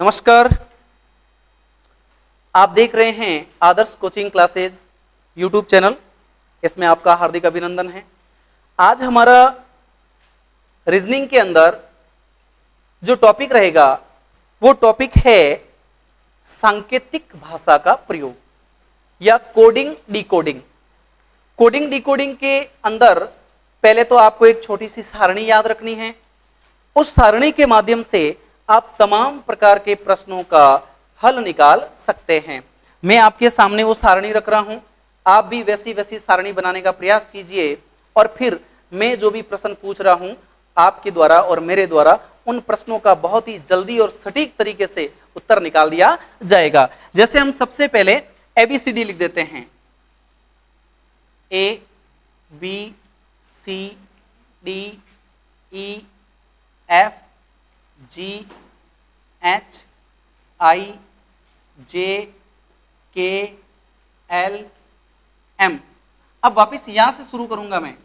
नमस्कार, आप देख रहे हैं आदर्श कोचिंग क्लासेस यूट्यूब चैनल। इसमें आपका हार्दिक अभिनंदन है। आज हमारा रीजनिंग के अंदर जो टॉपिक रहेगा वो टॉपिक है सांकेतिक भाषा का प्रयोग या कोडिंग डिकोडिंग। कोडिंग डिकोडिंग के अंदर पहले तो आपको एक छोटी सी सारणी याद रखनी है। उस सारणी के माध्यम से आप तमाम प्रकार के प्रश्नों का हल निकाल सकते हैं। मैं आपके सामने वो सारणी रख रहा हूं, आप भी वैसी वैसी सारणी बनाने का प्रयास कीजिए और फिर मैं जो भी प्रश्न पूछ रहा हूं आपके द्वारा और मेरे द्वारा उन प्रश्नों का बहुत ही जल्दी और सटीक तरीके से उत्तर निकाल दिया जाएगा। जैसे हम सबसे पहले एबीसीडी लिख देते हैं, A B C D E F G H I J K L M. अब वापिस यहां से शुरू करूंगा मैं,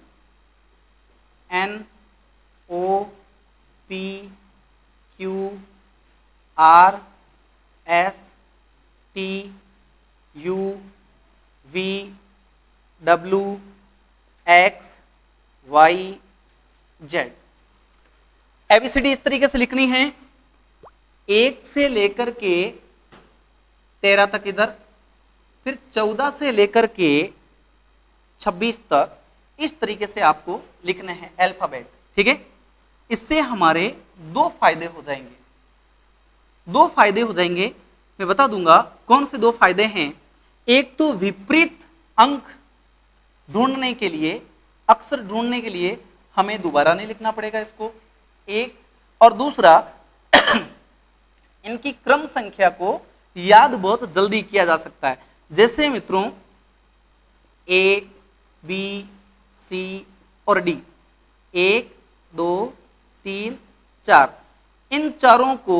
N O P Q R S T U V W X Y Z. A B C D इस तरीके से लिखनी है, 1 से लेकर के 13 तक इधर, फिर 14 से लेकर के 26 तक, इस तरीके से आपको लिखने हैं अल्फाबेट। ठीक है, इससे हमारे दो फायदे हो जाएंगे। मैं बता दूंगा कौन से दो फायदे हैं। एक तो विपरीत अंक ढूंढने के लिए, अक्षर ढूंढने के लिए हमें दोबारा नहीं लिखना पड़ेगा इसको, एक, और दूसरा इनकी क्रम संख्या को याद बहुत जल्दी किया जा सकता है। जैसे मित्रों ए बी सी और डी, 1 2 3 4, इन चारों को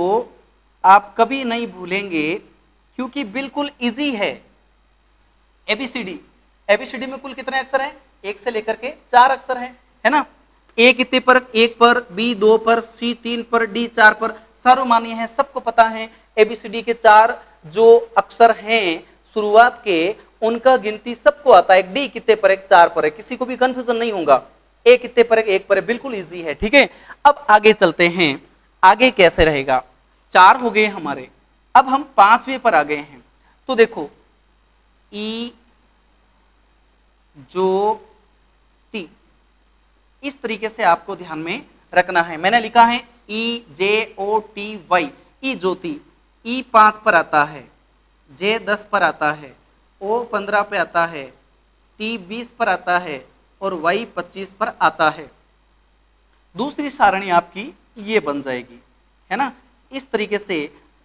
आप कभी नहीं भूलेंगे क्योंकि बिल्कुल इजी है। एबीसीडी में कुल कितने अक्षर हैं? 1 से लेकर के 4 अक्षर हैं, है ना। ए कितने पर? 1 पर, बी 2 पर, सी 3 पर, डी 4 पर, सर्वमान्य है, सबको पता है। एबीसीडी के 4 जो अक्षर हैं शुरुआत के, उनका गिनती सबको आता है। डी कितने पर? 4 पर है, किसी को भी कंफ्यूजन नहीं होगा। ए कितने पर? 1 पर है, बिल्कुल इजी है। ठीक है, अब आगे चलते हैं। आगे कैसे रहेगा? 4 हो गए हमारे, अब हम 5वें पर आ गए हैं। तो देखो, ई जो ती, इस तरीके से आपको ध्यान में रखना है। मैंने लिखा है ई जे ओ टी वाई, ई ज्योति। ई 5 पर आता है, जे 10 पर आता है, ओ 15 पे आता है, टी 20 पर आता है और वाई 25 पर आता है। दूसरी सारणी आपकी ये बन जाएगी, है ना। इस तरीके से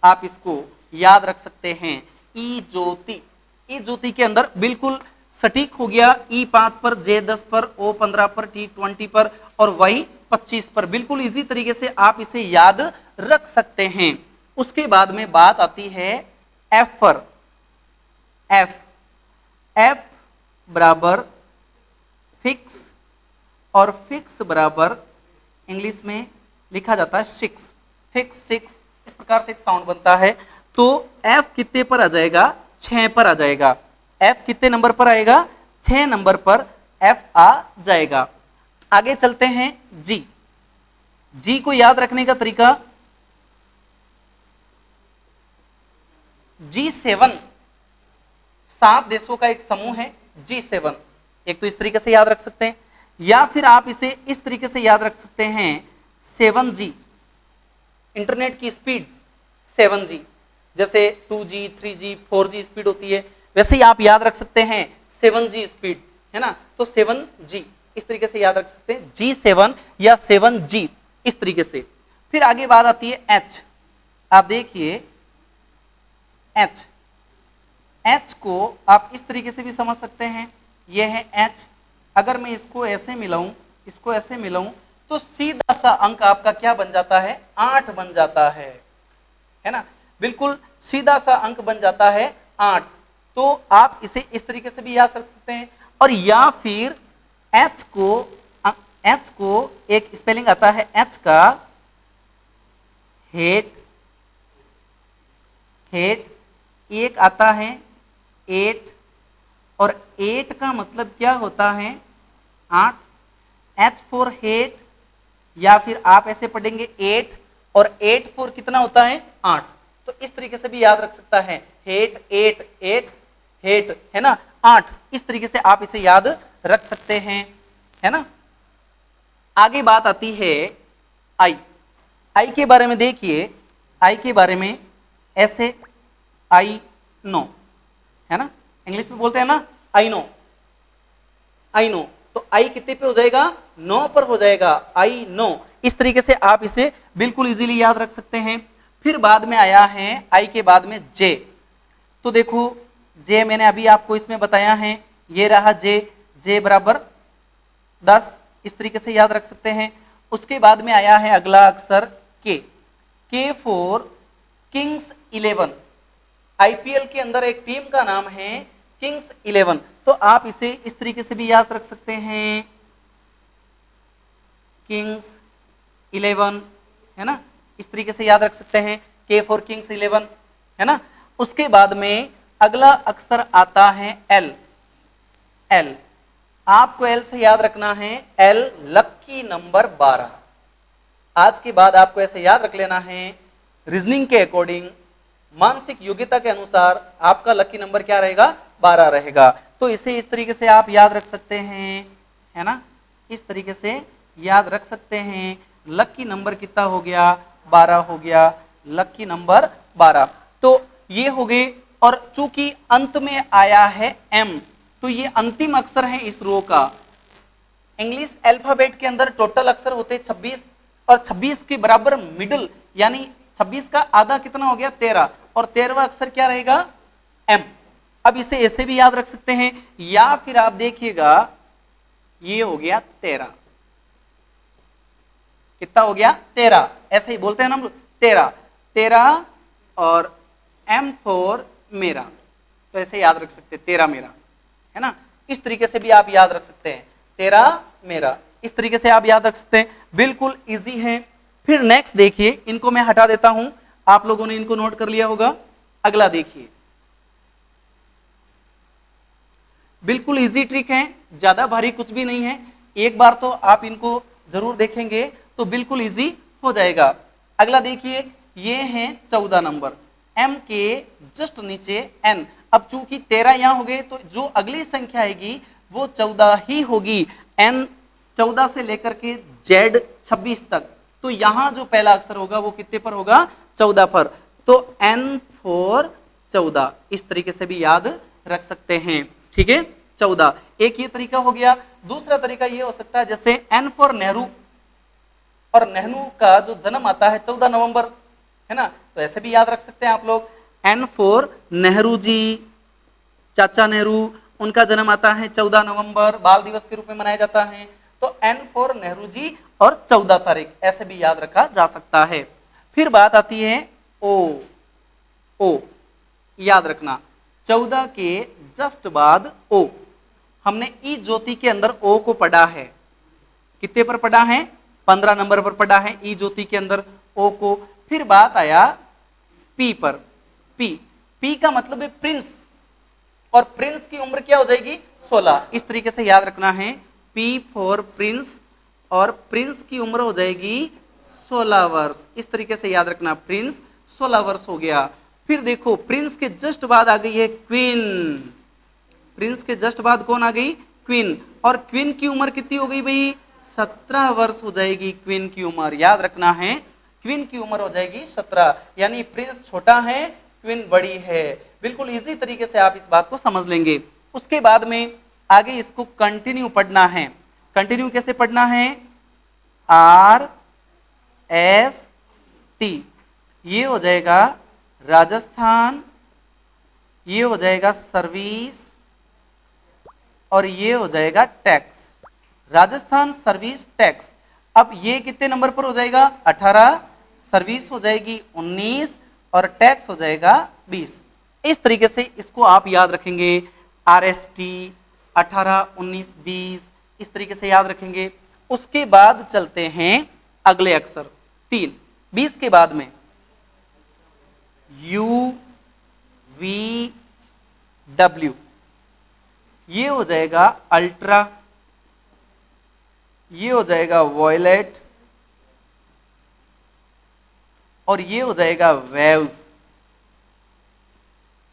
आप इसको याद रख सकते हैं। ई ज्योति, ई ज्योति के अंदर बिल्कुल सटीक हो गया। ई 5 पर, जे 10 पर, ओ 15 पर, टी 20 पर और वाई 25 पर। बिल्कुल इजी तरीके से आप इसे याद रख सकते हैं। उसके बाद में बात आती है एफ पर। एफ बराबर फिक्स, और फिक्स बराबर इंग्लिश में लिखा जाता है 6। फिक्स 6, इस प्रकार से एक साउंड बनता है। तो एफ कितने पर आ जाएगा? 6 पर आ जाएगा। एफ कितने नंबर पर आएगा? 6 नंबर पर एफ आ जाएगा। आगे चलते हैं जी। जी को याद रखने का तरीका, G7 7 देशों का एक समूह है G7। एक तो इस तरीके से याद रख सकते हैं, या फिर आप इसे इस तरीके से याद रख सकते हैं 7G, इंटरनेट की स्पीड 7G। जैसे 2G 3G 4G स्पीड होती है, वैसे ही आप याद रख सकते हैं 7G स्पीड, है ना। तो 7G इस तरीके से याद रख सकते हैं, G7 या 7G इस तरीके से। फिर आगे बात आती है H। आप देखिए H को आप इस तरीके से भी समझ सकते हैं, यह है H। अगर मैं इसको ऐसे मिलाऊं, इसको ऐसे मिलाऊं, तो सीधा सा अंक आपका क्या बन जाता है? 8 बन जाता है ना। बिल्कुल सीधा सा अंक बन जाता है 8। तो आप इसे इस तरीके से भी याद रख सकते हैं। और या फिर H को एक स्पेलिंग आता है H का, हेट हेट, एक आता है 8 और 8 का मतलब क्या होता है 8, H फॉर हेट, या फिर आप ऐसे पढ़ेंगे 8 और 8 फॉर कितना होता है 8। तो इस तरीके से भी याद रख सकता है, हेट 8 8 हेट है ना 8, इस तरीके से आप इसे याद रख सकते हैं, है ना। आगे बात आती है आई। आई के बारे में देखिए, आई के बारे में ऐसे आई नो, है ना, इंग्लिश में बोलते हैं ना आई नो, आई नो, तो आई कितने पे हो जाएगा 9 पर हो जाएगा, आई नो। इस तरीके से आप इसे बिल्कुल इजीली याद रख सकते हैं। फिर बाद में आया है आई के बाद में जे, तो देखो जे मैंने अभी आपको इसमें बताया है, ये रहा जे, जे बराबर 10, इस तरीके से याद रख सकते हैं। उसके बाद में आया है अगला अक्षर के, के फॉर किंग्स 11, आईपीएल के अंदर एक टीम का नाम है किंग्स 11, तो आप इसे इस तरीके से भी याद रख सकते हैं, किंग्स 11, है ना, इस तरीके से याद रख सकते हैं, के फॉर किंग्स 11, है ना। उसके बाद में अगला अक्षर आता है एल, एल, आपको एल से याद रखना है एल लकी नंबर 12। आज के बाद आपको ऐसे याद रख लेना है, रीजनिंग के अकॉर्डिंग मानसिक योग्यता के अनुसार आपका लकी नंबर क्या रहेगा 12 रहेगा। तो इसे इस तरीके से आप याद रख सकते हैं, है ना, इस तरीके से याद रख सकते हैं। लकी नंबर कितना हो गया 12 हो गया, लकी नंबर 12। तो ये हो गए, और चूंकि अंत में आया है एम, तो ये अंतिम अक्षर है इस रो का। इंग्लिश अल्फाबेट के अंदर टोटल अक्षर होते 26, और 26 के बराबर मिडिल, यानी 26 का आधा कितना हो गया 13, और 13वां अक्षर क्या रहेगा एम। अब इसे ऐसे भी याद रख सकते हैं, या फिर आप देखिएगा ये हो गया 13, कितना हो गया 13, ऐसे ही बोलते हैं ना हम लोग 13, 13 और एम फॉर मेरा, तो ऐसे याद रख सकते हैं 13 मेरा, है ना। इस तरीके से भी आप याद रख सकते हैं 13 मेरा, इस तरीके से आप याद रख सकते हैं, बिल्कुल इजी है। फिर नेक्स्ट देखिए, इनको मैं हटा देता हूं, आप लोगों ने इनको नोट कर लिया होगा। अगला देखिए, बिल्कुल इजी ट्रिक है, ज्यादा भारी कुछ भी नहीं है, एक बार तो आप इनको जरूर देखेंगे तो बिल्कुल इजी हो जाएगा। अगला देखिए, ये है 14 नंबर, एम के जस्ट नीचे एन। अब चूंकि 13 यहां हो गए, तो जो अगली संख्या आएगी वो 14 ही होगी, एन 14 से लेकर के जेड 26 तक, तो यहां जो पहला अक्षर होगा वो कितने पर होगा 14 पर, तो एन फॉर 14, इस तरीके से भी याद रख सकते हैं, ठीक है 14। एक ये तरीका हो गया। दूसरा तरीका ये हो सकता है, जैसे एन फॉर नेहरू, और नेहरू का जो जन्म आता है 14 नवंबर, है ना, तो ऐसे भी याद रख सकते हैं आप लोग, एन फॉर नेहरू जी, चाचा नेहरू, उनका जन्म आता है 14 नवंबर, बाल दिवस के रूप में मनाया जाता है, तो एन फॉर नेहरू जी और 14 तारीख, ऐसे भी याद रखा जा सकता है। फिर बात आती है ओ, ओ याद रखना, 14 के जस्ट बाद ओ, हमने ई ज्योति के अंदर ओ को पढ़ा है, कितने पर पढ़ा है 15 नंबर पर पढ़ा है ई ज्योति के अंदर ओ को। फिर बात आया पी पर, पी, पी का मतलब है प्रिंस, और प्रिंस की उम्र क्या हो जाएगी 16, इस तरीके से याद रखना है, पी फॉर प्रिंस, और प्रिंस की उम्र हो जाएगी 16 वर्ष, इस तरीके से याद रखना, प्रिंस 16 वर्ष हो गया। फिर देखो प्रिंस के जस्ट बाद आ गई है क्वीन, प्रिंस के जस्ट बाद कौन आ गई क्वीन, और क्वीन की उम्र कितनी हो गई भाई 17 वर्ष हो जाएगी क्वीन की उम्र, याद रखना है क्वीन की उम्र हो जाएगी 17, यानी प्रिंस छोटा है क्वीन बड़ी है। बिल्कुल इजी तरीके से आप इस बात को समझ लेंगे। उसके बाद में आगे इसको कंटिन्यू पढ़ना है, कंटिन्यू कैसे पढ़ना है, आर एस टी, ये हो जाएगा राजस्थान, ये हो जाएगा सर्विस, और ये हो जाएगा टैक्स, राजस्थान सर्विस टैक्स। अब ये कितने नंबर पर हो जाएगा 18, सर्विस हो जाएगी 19, और टैक्स हो जाएगा 20। इस तरीके से इसको आप याद रखेंगे, आर एस टी 18, 19, 20, इस तरीके से याद रखेंगे। उसके बाद चलते हैं अगले अक्षर 3, 20 के बाद में यू W, ये हो जाएगा अल्ट्रा, ये हो जाएगा वॉयलेट, और ये हो जाएगा वेव्स,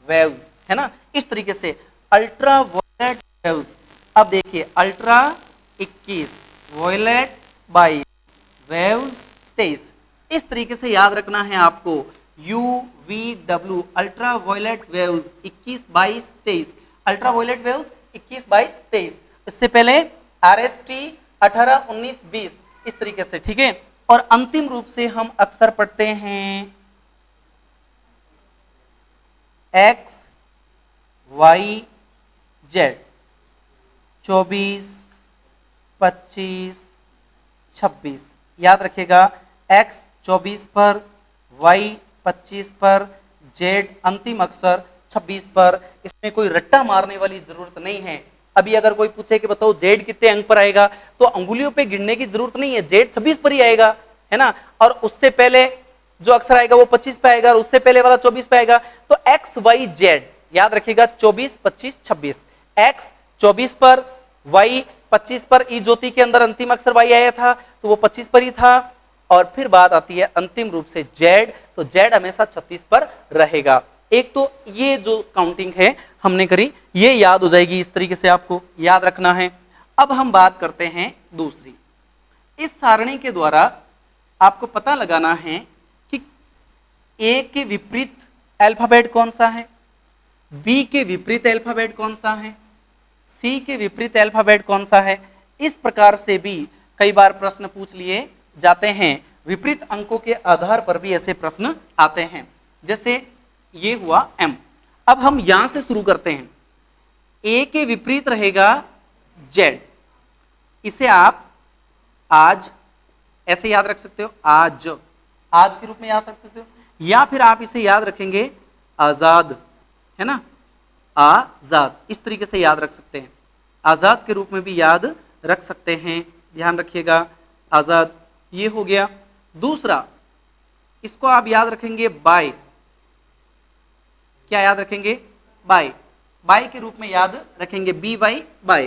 वेव्स है ना। इस तरीके से अल्ट्रा वॉयलेट वेव्स। अब देखिए अल्ट्रा 21, वॉयलेट 22, वेव्स 23। इस तरीके से याद रखना है आपको, UVW ultra violet waves 21, 22, 23, ultra violet waves 21, 22, 23। इससे पहले RST 18, 19, 20, इस तरीके से, ठीक है। और अंतिम रूप से हम अक्सर पढ़ते हैं X, Y, Z, 24, 25, 26। याद रखिएगा X 24 पर, Y 25 पर, Z अंतिम अक्षर 26 पर। इसमें कोई रट्टा मारने वाली जरूरत नहीं है। अभी अगर कोई पूछे कि बताओ Z कितने अंक पर आएगा, तो अंगुलियों पे गिनने की जरूरत नहीं है, Z 26 पर ही आएगा, है ना। और उससे पहले जो अक्षर आएगा वो 25 पे आएगा, और उससे पहले वाला 24 पे आएगा। तो X, Y, Z याद रखिएगा 24, 25, 26। X 24 पर, Y 25 पर, ई ज्योति के अंदर अंतिम अक्षर Y आया था तो वो 25 पर ही था। और फिर बात आती है अंतिम रूप से Z, तो Z हमेशा 36 पर रहेगा। एक तो ये जो काउंटिंग है हमने करी, ये याद हो जाएगी, इस तरीके से आपको याद रखना है। अब हम बात करते हैं दूसरी। इस सारणी के द्वारा आपको पता लगाना है कि A के विपरीत अल्फाबेट कौन सा है, B के विपरीत अल्फाबेट कौन सा है, C के विपरीत अल्फाबेट कौन सा है। इस प्रकार से भी कई बार प्रश्न पूछ लिए जाते हैं। विपरीत अंकों के आधार पर भी ऐसे प्रश्न आते हैं। जैसे ये हुआ M। अब हम यहां से शुरू करते हैं। A के विपरीत रहेगा Z, इसे आप आज ऐसे याद रख सकते हो, आज, आज के रूप में याद रख सकते हो, या फिर आप इसे याद रखेंगे आजाद, है ना, आजाद, इस तरीके से याद रख सकते हैं। आजाद के रूप में भी याद रख सकते हैं, ध्यान रखिएगा, आजाद। ये हो गया। दूसरा, इसको आप याद रखेंगे बाय, क्या याद रखेंगे, बाय, बाय के रूप में याद रखेंगे, BY बाय।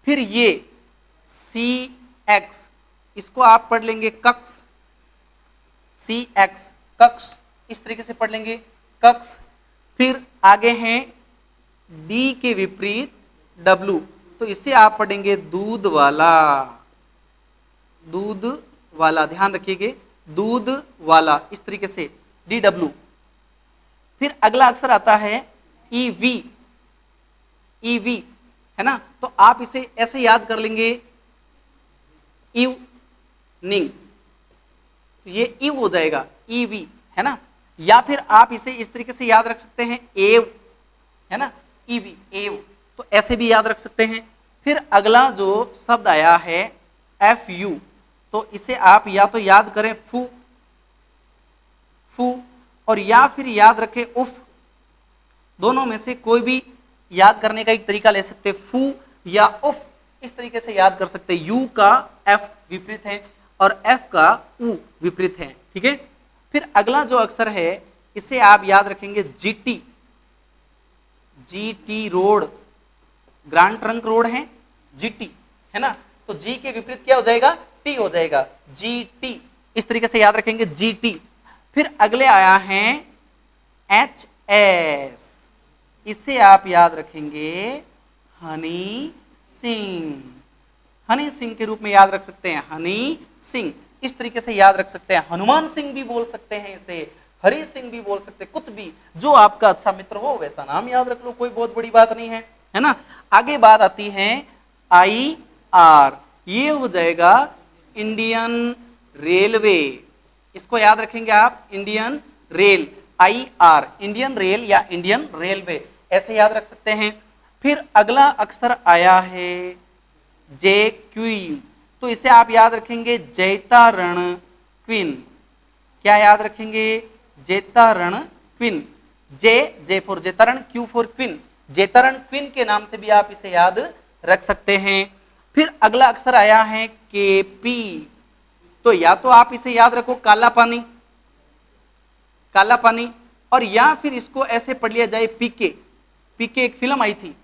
फिर ये CX, इसको आप पढ़ लेंगे कक्ष, CX कक्ष, इस तरीके से पढ़ लेंगे कक्ष। फिर आगे हैं D के विपरीत W, तो इसे आप पढ़ेंगे दूध वाला, दूध वाला, ध्यान रखिएगा, दूध वाला, इस तरीके से DW। फिर अगला अक्षर आता है EV, EV है ना, तो आप इसे ऐसे याद कर लेंगे इवनिंग, ये इव हो जाएगा, EV है ना। या फिर आप इसे इस तरीके से याद रख सकते हैं एव, है ना, EV एव, तो ऐसे भी याद रख सकते हैं। फिर अगला जो शब्द आया है FU, तो इसे आप या तो याद करें फू, फू, और या फिर याद रखें उफ। दोनों में से कोई भी याद करने का एक तरीका ले सकते, फू या उफ, इस तरीके से याद कर सकते। U का F विपरीत है और F का U विपरीत है, ठीक है। फिर अगला जो अक्षर है इसे आप याद रखेंगे GT, GT road, grand trunk road है GT, है ना, तो G के विपरीत क्या हो जाएगा, T हो जाएगा, GT, इस तरीके से याद रखेंगे GT। फिर अगले आया है HS, इसे आप याद रखेंगे हनी सिंह, हनी सिंह के रूप में याद रख सकते हैं, हनी सिंह, इस तरीके से याद रख सकते हैं। हनुमान सिंह भी बोल सकते हैं इसे, हरि सिंह भी बोल सकते हैं, कुछ भी जो आपका अच्छा मित्र हो वैसा नाम याद रख लो, कोई बहुत बड़ी बात नहीं है ना। आगे बात आती है IR, ये हो जाएगा इंडियन रेलवे, इसको याद रखेंगे आप, Indian rail, IR Indian rail या इंडियन रेलवे, ऐसे याद रख सकते हैं। फिर अगला अक्षर आया है JQ, तो इसे आप याद रखेंगे जैतारण क्वीन, क्या याद रखेंगे, Jaitaran queen, J for Jaitaran, Q for queen, Jaitaran queen के नाम से भी आप इसे याद रख सकते हैं। फिर अगला अक्षर आया है KP, तो या तो आप इसे याद रखो काला पानी, काला पानी, और या फिर इसको ऐसे पढ़ लिया जाए PK, पीके एक फिल्म आई थी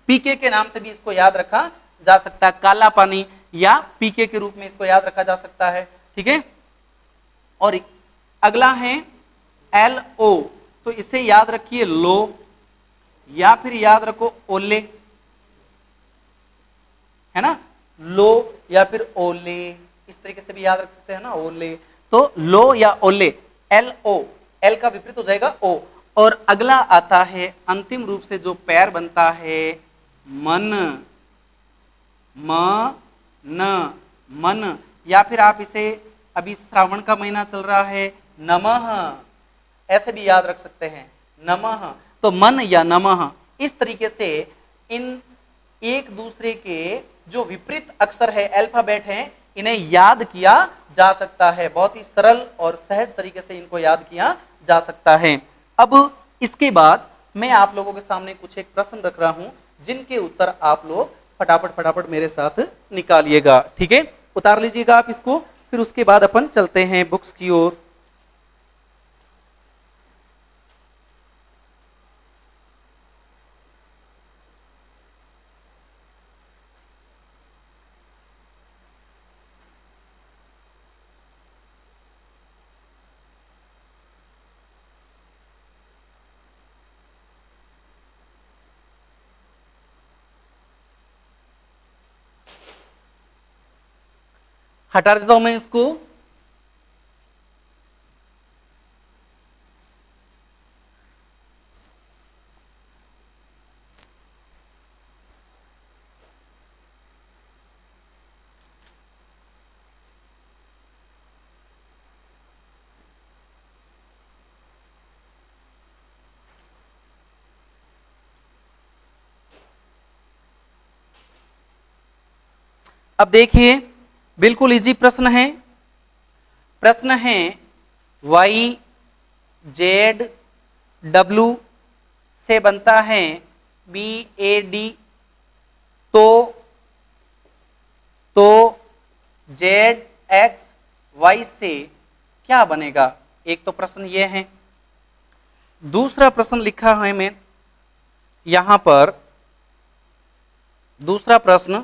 पीके के नाम से भी इसको याद रखा जा सकता है, काला पानी या पीके के रूप में इसको याद रखा जा सकता है। ठीक है, और अगला है LO, तो इसे याद रखिए लो, या फिर याद रखो ओले, है ना, लो या फिर ओले, इस तरीके से भी याद रख सकते हैं ना, ओले। तो लो या ओले, LO, एल का विपरीत हो जाएगा ओ। और अगला आता है अंतिम रूप से जो पैर बनता है मन, न, मन, या फिर आप इसे, अभी श्रावण का महीना चल रहा है, नमः, ऐसे भी याद रख सकते हैं, नमः। तो मन या नमः, इस तरीके से इन एक दूसरे के जो विपरीत अक्षर है, अल्फाबेट हैं, इन्हें याद किया जा सकता है। बहुत ही सरल और सहज तरीके से इनको याद किया जा सकता है। अब इसके बाद मैं आप लोगों के सामने कुछ एक प्रश्न रख रहा हूं, जिनके उत्तर आप लोग फटाफट फटाफट मेरे साथ निकालिएगा। ठीक है, उतार लीजिएगा आप इसको, फिर उसके बाद अपन चलते हैं बुक्स की ओर। हटा देता हूं मैं इसको। अब देखिए, बिल्कुल इजी प्रश्न है। प्रश्न है YZW से बनता है BAD, तो ZXY से क्या बनेगा? एक तो प्रश्न ये है। दूसरा प्रश्न लिखा है मैं यहां पर, दूसरा प्रश्न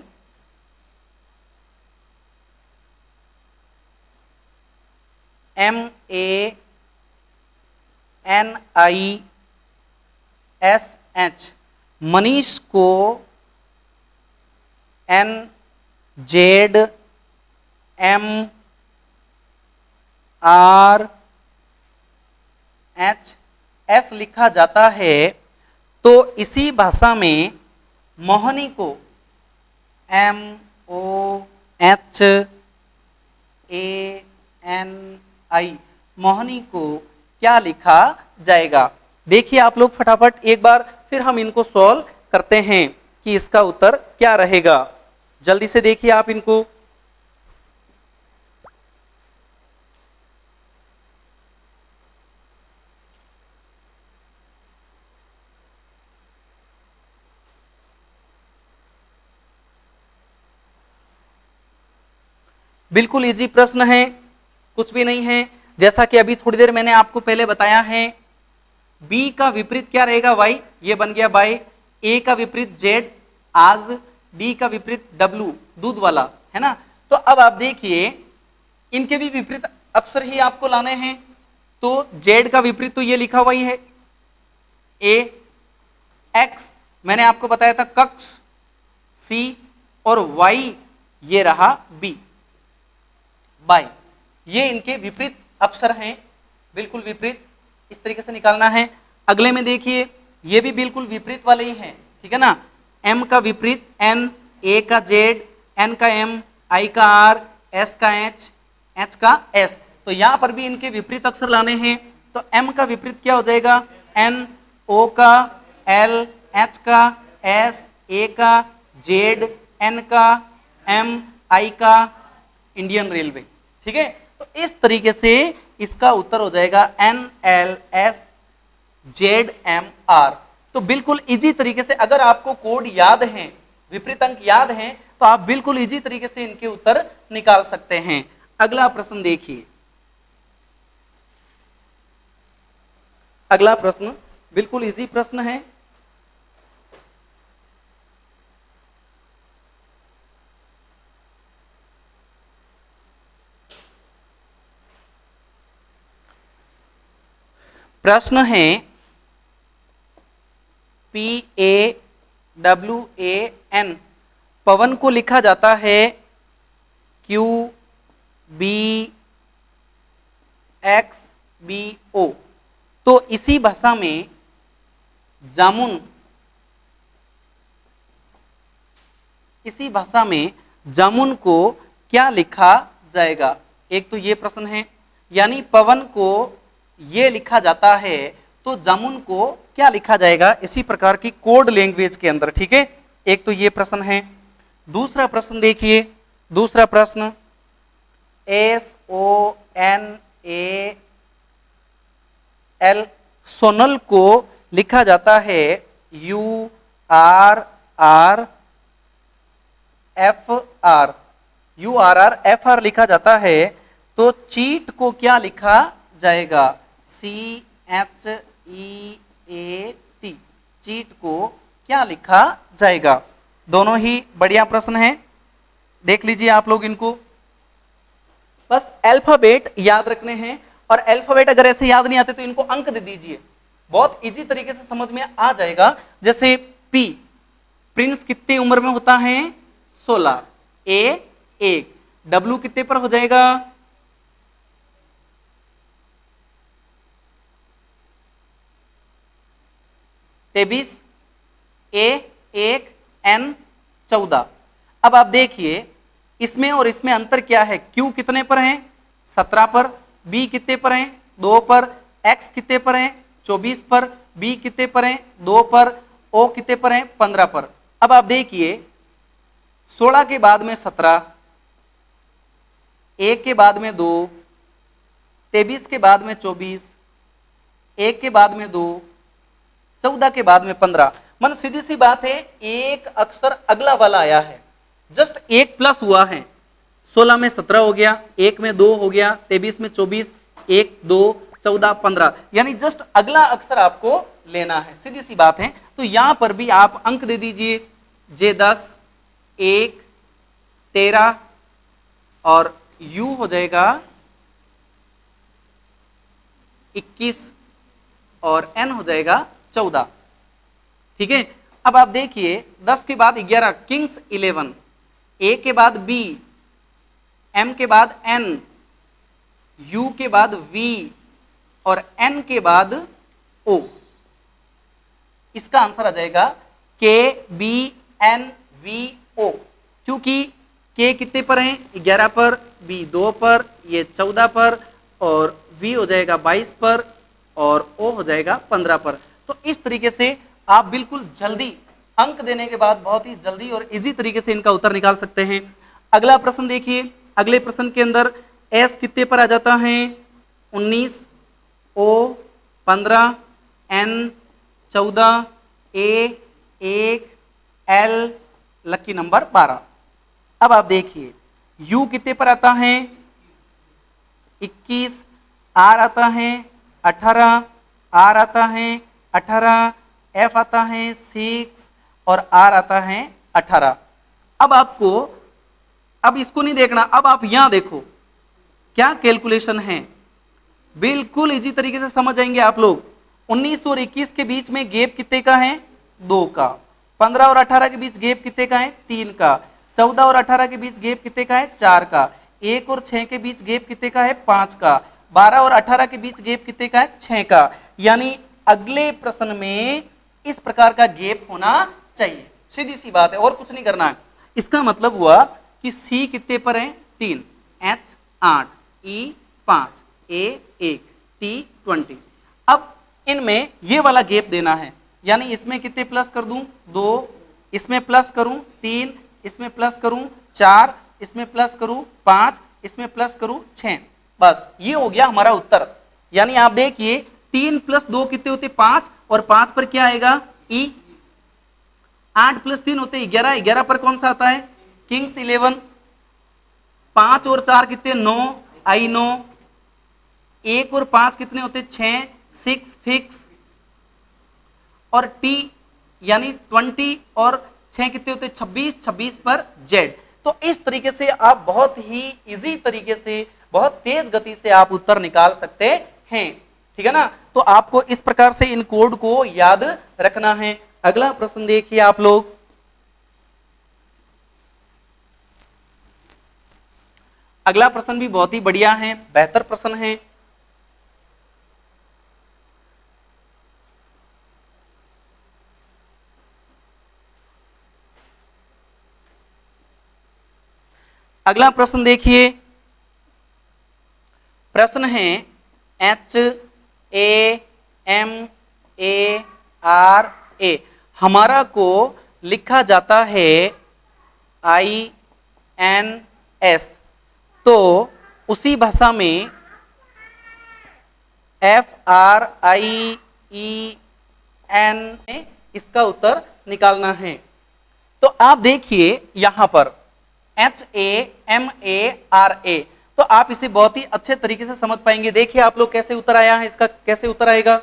MANISH, मनीष को NZMRHS लिखा जाता है, तो इसी भाषा में मोहनी को MOHANI, मोहनी को क्या लिखा जाएगा? देखिए आप लोग फटाफट एक बार, फिर हम इनको सॉल्व करते हैं कि इसका उत्तर क्या रहेगा। जल्दी से देखिए आप इनको। बिल्कुल इजी प्रश्न है, कुछ भी नहीं है। जैसा कि अभी थोड़ी देर मैंने आपको पहले बताया है, बी का विपरीत क्या रहेगा? वाई, ये बन गया बाय। ए का विपरीत जेड, आज। डी का विपरीत डब्लू, दूध वाला, है ना। तो अब आप देखिए, इनके भी विपरीत अक्षर ही आपको लाने हैं। तो जेड का विपरीत तो ये लिखा हुआ ही है, ए। एक्स मैंने आपको बताया था कक्ष, सी। और वाई ये रहा बी, बाय। ये इनके विपरीत अक्षर हैं, बिल्कुल विपरीत, इस तरीके से निकालना है। अगले में देखिए, ये भी बिल्कुल विपरीत वाले ही हैं, ठीक है ना। एम का विपरीत एन, ए का जेड, एन का एम, आई का आर, एस का एच, एच का एस। तो यहां पर भी इनके विपरीत अक्षर लाने हैं। तो एम का विपरीत क्या हो जाएगा? एन, ओ का एल, एच का एस, ए का जेड, एन का एम, आई का इंडियन रेलवे, ठीक है। तो इस तरीके से इसका उत्तर हो जाएगा NLSZMR। तो बिल्कुल इजी तरीके से, अगर आपको कोड याद है, विपरीत अंक याद हैं, तो आप बिल्कुल इजी तरीके से इनके उत्तर निकाल सकते हैं। अगला प्रश्न देखिए, अगला प्रश्न बिल्कुल इजी प्रश्न है। प्रश्न है PAWAN, पवन को लिखा जाता है QBXBO। तो इसी भाषा में जामुन, इसी भाषा में जामुन को क्या लिखा जाएगा? एक तो ये प्रश्न है, यानी पवन को ये लिखा जाता है तो जामुन को क्या लिखा जाएगा इसी प्रकार की कोड लैंग्वेज के अंदर, ठीक है। एक तो ये प्रश्न है। दूसरा प्रश्न देखिए, दूसरा प्रश्न SONAL, सोनल को लिखा जाता है URRFR लिखा जाता है, तो चीट को क्या लिखा जाएगा? CHEAT, चीट को क्या लिखा जाएगा? दोनों ही बढ़िया प्रश्न हैं, देख लीजिए आप लोग इनको। बस अल्फाबेट याद रखने हैं, और अल्फाबेट अगर ऐसे याद नहीं आते तो इनको अंक दे दीजिए, बहुत इजी तरीके से समझ में आ जाएगा। जैसे P, प्रिंस कितनी उम्र में होता है? 16। A 1, W कितने पर हो जाएगा? 23, A 1, N 14। अब आप देखिए इसमें और इसमें अंतर क्या है? Q कितने पर है? 17 पर। B कितने पर है? 2 पर। X कितने पर है? 24 पर। B कितने पर है? 2 पर। O कितने पर है? 15 पर। अब आप देखिए 16 के बाद में 17, 1 के बाद में 2, 23 के बाद में 24, 1 के बाद में 2, 14 के बाद में 15। मन सीधी सी बात है, एक अक्षर अगला वाला आया है, जस्ट एक प्लस हुआ है। 16 में 17 हो गया, 1 में 2 हो गया, 23 में 24, 1 2 14 15, यानी जस्ट अगला अक्षर आपको लेना है, सीधी सी बात है। तो यहां पर भी आप अंक दे दीजिए, J10, 1 13 और U हो जाएगा 21 और N हो जाएगा 14, ठीक है। अब आप देखिए 10 के बाद 11, किंग्स 11, A के बाद B, M के बाद N, U के बाद V और N के बाद O। इसका आंसर आ जाएगा KBNVO, क्योंकि K कितने पर है? 11 पर, B 2 पर, ये 14 पर और V हो जाएगा 22 पर और O हो जाएगा 15 पर। तो इस तरीके से आप बिल्कुल जल्दी अंक देने के बाद बहुत ही जल्दी और इजी तरीके से इनका उत्तर निकाल सकते हैं। अगला प्रश्न देखिए, अगले प्रश्न के अंदर S कितने पर आ जाता है? 19, O 15, N 14, A 1, L lucky number 12। अब आप देखिए U कितने पर आता है? 21, R आता है 18, R आता है 18, F आता है 6 और R आता है 18। अब आपको, अब इसको नहीं देखना, अब आप यहां देखो क्या कैलकुलेशन है, बिल्कुल इजी तरीके से समझ जाएंगे आप लोग। 19 और 21 के बीच में गैप कितने का है? 2 का। 15 और 18 के बीच गैप कितने का है? 3 का। 14 और 18 के बीच गैप कितने का है? 4 का। 1 और 6 के बीच गैप कितने का है? 5 का। 12 और 18 के बीच गैप कितने का है? 6 का। यानी अगले प्रश्न में इस प्रकार का गैप होना चाहिए, सीधी सी बात है, और कुछ नहीं करना है। इसका मतलब हुआ कि C कितने पर है? 3, H 8, E 5, A 1, T 20। अब इनमें ये वाला गैप देना है, यानी इसमें कितने प्लस कर दूं? 2, इसमें प्लस करूं 3, इसमें प्लस करूं 4, इसमें प्लस करूं 5, इसमें प्लस करूं 6, बस ये हो गया हमारा उत्तर। यानी आप देखिए 3 + 2 कितने होते? 5, और 5 पर क्या आएगा? E। 8 + 3 होते 11, 11 पर कौन सा आता है? किंग्स 11। 5 और 4 कितने? 9, I 9। 1 और 5 कितने होते? 6, 6 फिक्स। और टी यानी 20 और 6 कितने होते हैं 26, 26 पर जेड। तो इस तरीके से आप बहुत ही इजी तरीके से, बहुत तेज गति से आप उत्तर निकाल सकते हैं, ठीक है ना। तो आपको इस प्रकार से इन कोड को याद रखना है। अगला प्रश्न देखिए आप लोग। अगला प्रश्न भी बहुत ही बढ़िया है, बेहतर प्रश्न है। अगला प्रश्न देखिए, प्रश्न है HAMARA, हमारा को लिखा जाता है INS, तो उसी भाषा में FRIEN में इसका उत्तर निकालना है। तो आप देखिए यहां पर HAMARA, तो आप इसे बहुत ही अच्छे तरीके से समझ पाएंगे। देखिए आप लोग कैसे उत्तर आया है, इसका कैसे उत्तर आएगा।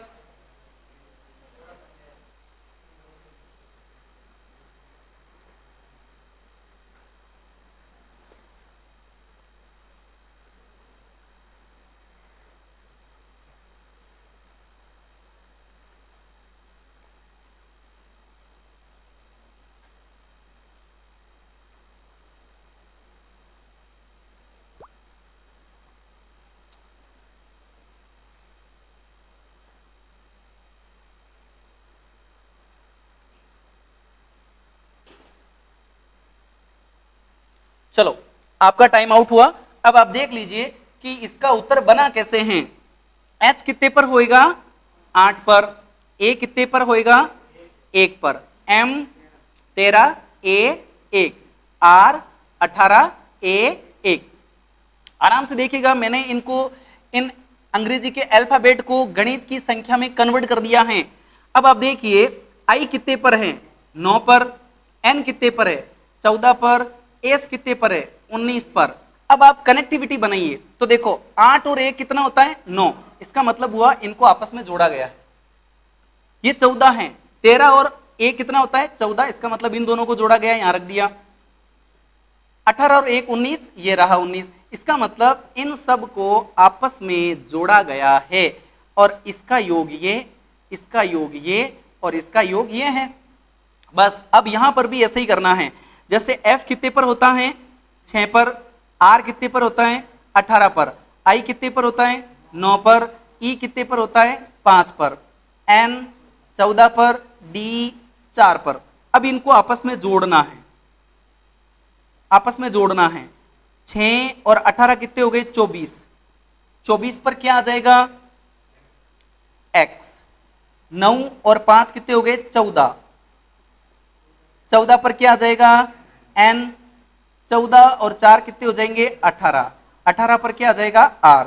चलो आपका टाइम आउट हुआ। अब आप देख लीजिए कि इसका उत्तर बना कैसे हैं। H कितने पर होएगा 8 पर, A कितने पर होएगा 1 पर, M 13, A 1, R 18, A 1। आराम से देखिएगा, मैंने इनको इन अंग्रेजी के अल्फाबेट को गणित की संख्या में कन्वर्ट कर दिया है। अब आप देखिए I कितने पर है 9 पर, N कितने पर है 14 पर, S कितने पर है 19 पर। अब आप कनेक्टिविटी बनाइए तो देखो 8 और 1 कितना होता है 9, इसका मतलब हुआ इनको आपस में जोड़ा गया है। ये 14 है, 13 और 1 कितना होता है 14, इसका मतलब इन दोनों को जोड़ा गया, यहां रख दिया। 18 और 1 19, ये रहा 19, इसका मतलब इन सब को आपस में जोड़ा गया है और इसका योग ये, इसका योग ये और इसका योग ये है। बस अब यहां पर भी ऐसे ही करना है। जैसे F कितने पर होता है 6 पर, R कितने पर होता है 18 पर, I कितने पर होता है 9 पर, E कितने पर होता है 5 पर, N 14 पर, D 4 पर। अब इनको आपस में जोड़ना है, आपस में जोड़ना है। 6 और 18 कितने हो गए 24, 24 पर क्या आ जाएगा X। 9 और 5 कितने हो गए 14, 14 पर क्या आ जाएगा N। 14 और 4 कितने हो जाएंगे 18, 18 पर क्या आ जाएगा R।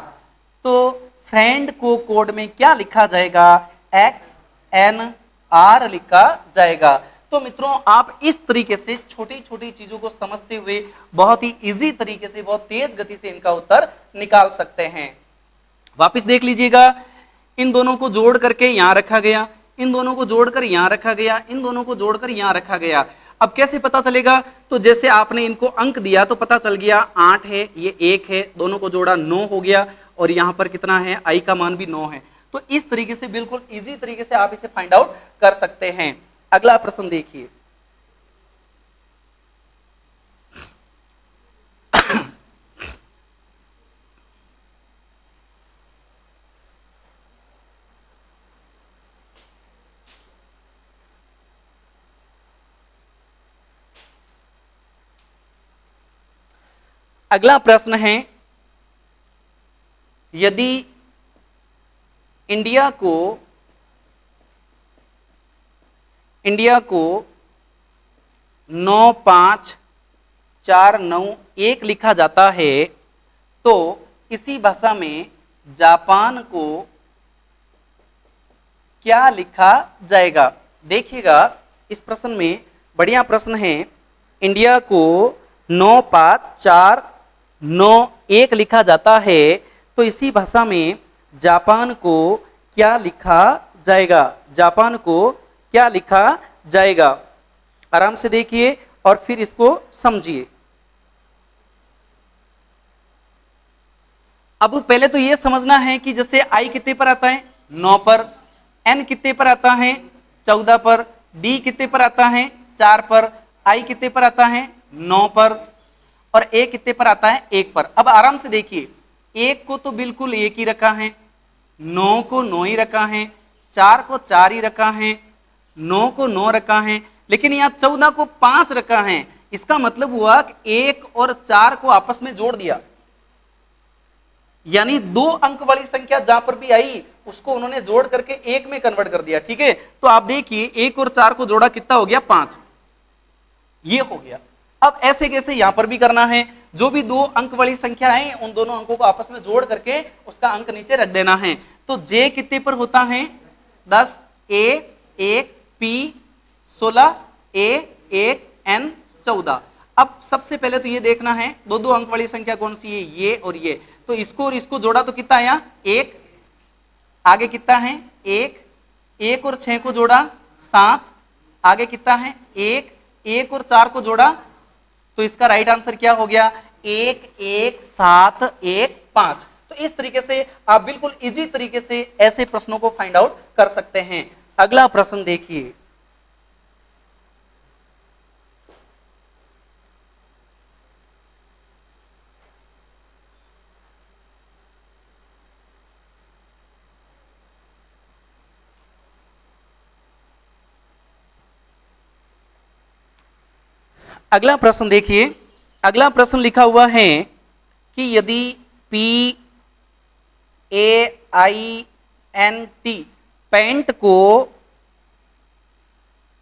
तो फ्रेंड को कोड में क्या लिखा जाएगा XNR लिखा जाएगा। तो मित्रों आप इस तरीके से छोटी छोटी चीजों को समझते हुए बहुत ही इजी तरीके से, बहुत तेज गति से इनका उत्तर निकाल सकते हैं। वापस देख लीजिएगा, इन दोनों को जोड़ करके यहां रखा गया, इन दोनों को जोड़कर यहां रखा गया, इन दोनों को जोड़कर यहां रखा गया। अब कैसे पता चलेगा, तो जैसे आपने इनको अंक दिया तो पता चल गया 8 है, ये 1 है, दोनों को जोड़ा 9 हो गया और यहां पर कितना है I का मान भी 9 है। तो इस तरीके से बिल्कुल इजी तरीके से आप इसे फाइंड आउट कर सकते हैं। अगला प्रश्न देखिए, अगला प्रश्न है, यदि इंडिया को 95491 लिखा जाता है तो इसी भाषा में जापान को क्या लिखा जाएगा। देखिएगा इस प्रश्न में बढ़िया प्रश्न है, इंडिया को 95491 लिखा जाता है तो इसी भाषा में जापान को क्या लिखा जाएगा, जापान को क्या लिखा जाएगा? आराम से देखिए और फिर इसको समझिए। अब पहले तो ये समझना है कि जैसे आई कितने पर आता है? 9 पर। एन कितने पर आता है? 14 पर। डी कितने पर आता है? 4 पर। आई कितने पर आता है? 9 पर। और ए कितने पर आता है? 1 पर। अब आराम से देखिए, 1 को तो बिल्कुल 1 ही रखा है, 9 को 9 ही रखा है, 4 को 4 ही रखा है, 9 को 9 रखा है, लेकिन यहां 14 को 5 रखा है। इसका मतलब हुआ कि 1 और 4 को आपस में जोड़ दिया, यानी 2 अंक वाली संख्या जहां पर भी आई उसको उन्होंने जोड़ करके 1 में कन्वर्ट कर दिया। ठीक है, तो आप देखिए 1 और 4 को जोड़ा कितना हो गया? 5। ये हो गया। अब ऐसे कैसे यहां पर भी करना है, जो भी 2 अंक वाली संख्या है उन दोनों अंकों को आपस में जोड़ करके उसका अंक नीचे रख देना है। तो जे कितने पर होता है? 10, ए 1, पी 16, ए 1, एन 14। अब सबसे पहले तो ये देखना है 2 अंक वाली संख्या कौन सी है? ये और ये। तो इसको और इसको जोड़ा तो कितना आया? 1। आगे कितना है? 1। 1 और 6 को जोड़ा 7। आगे कितना है? 1। 1 और 4 को जोड़ा तो इसका राइट आंसर क्या हो गया? 1 1 7 1 5। तो इस तरीके से आप बिल्कुल इजी तरीके से ऐसे प्रश्नों को फाइंड आउट कर सकते हैं। अगला प्रश्न देखिए, अगला प्रश्न देखिए। अगला प्रश्न लिखा हुआ है कि यदि P A I N T paint को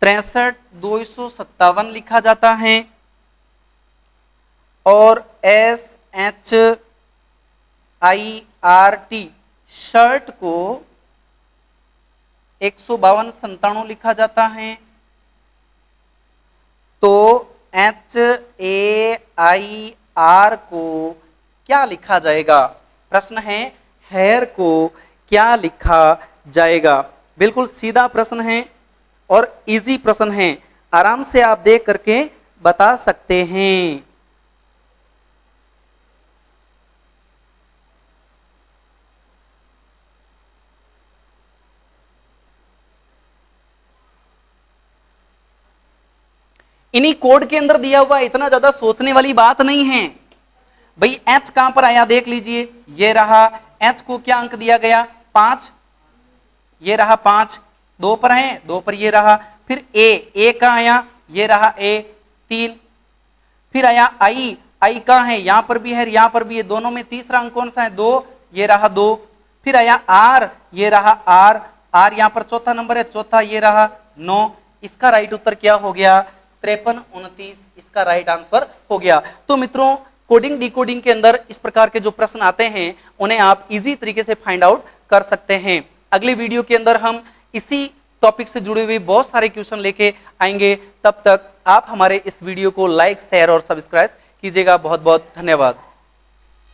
63,257 लिखा जाता है और SHIRT शर्ट को 152-97 लिखा जाता है, तो HAIR को क्या लिखा जाएगा? प्रश्न है हेयर को क्या लिखा जाएगा? बिल्कुल सीधा प्रश्न है और इजी प्रश्न है, आराम से आप देख करके बता सकते हैं। इन्हीं कोड के अंदर दिया हुआ, इतना ज्यादा सोचने वाली बात नहीं है भाई। H कहां पर आया देख लीजिए, ये रहा। H को क्या अंक दिया गया? 5। ये रहा 5, 2 पर है, 2 पर ये रहा। फिर A कहां आया? ये रहा A 3। फिर आया I कहां है? यहां पर भी है, यहां पर भी है, दोनों में तीसरा अंक कौन सा है? 2, ये रहा 2। फिर आया R, ये रहा R यहां पर चौथा नंबर है, चौथा ये रहा 9। इसका राइट उत्तर क्या हो गया? 53 29 इसका राइट आंसर हो गया। तो मित्रों, कोडिंग डिकोडिंग के अंदर इस प्रकार के जो प्रश्न आते हैं उन्हें आप इजी तरीके से फाइंड आउट कर सकते हैं। अगले वीडियो के अंदर हम इसी टॉपिक से जुड़े हुए बहुत सारे क्वेश्चन लेके आएंगे। तब तक आप हमारे इस वीडियो को लाइक शेयर और सब्सक्राइब कीजिएगा। बहुत बहुत धन्यवाद।